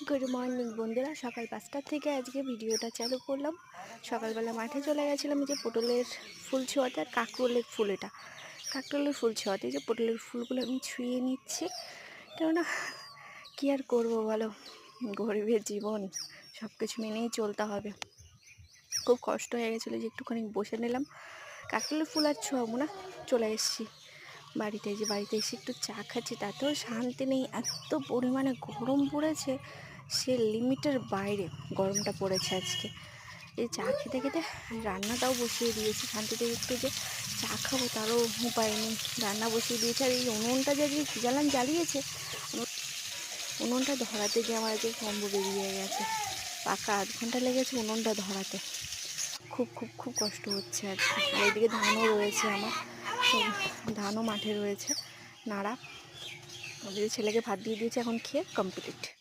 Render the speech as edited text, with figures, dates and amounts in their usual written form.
Good morning বন্ধুরা, সকাল 5টা থেকে আজকে ভিডিওটা চালু করলাম। সকালবেলা মাঠে চলে গেছিলাম, যে পটলের ফুল ছোঁয়াতে আর কাঁকরোলের ফুল, এটা কাঁকরোলের ফুল ছোঁয়াতে, যে পটলের ফুলগুলো আমি ছুঁয়ে নিচ্ছি। কেননা কী আর করবো বলো, গরিবের জীবন, সব কিছু মেনেই চলতে হবে। খুব কষ্ট হয়ে গেছিলো, যে একটুখানি বসে নিলাম, কাঁকরোলের ফুল আর ছোঁয়াবো না, চলে এসেছি বাড়িতে। যে বাড়িতে এসে একটু চা খাচ্ছি, তাতেও শান্তি নেই, এত পরিমাণে গরম পড়েছে, সে লিমিটের বাইরে গরমটা পড়েছে আজকে। এই চা খেতে খেতে রান্নাটাও বসিয়ে দিয়েছি, শান্তিতে একটু যে চা খাবো তারও উপায় নেই, রান্না বসিয়ে দিয়েছি। আর এই উনুনটা যে কী জ্বালিয়েছে, উনুনটা ধরাতে গিয়ে আমার যে কম্বো বেরিয়ে গেছে, পাকা আধ ঘন্টা লেগেছে উনুনটা ধরাতে। খুব খুব খুব কষ্ট হচ্ছে আজকে। আর এদিকে ধানও রয়েছে আমার, ধানও মাঠে রয়েছে নাড়া। ওদের ছেলেকে ভাত দিয়ে দিয়েছে, এখন খেয়ে কমপ্লিট।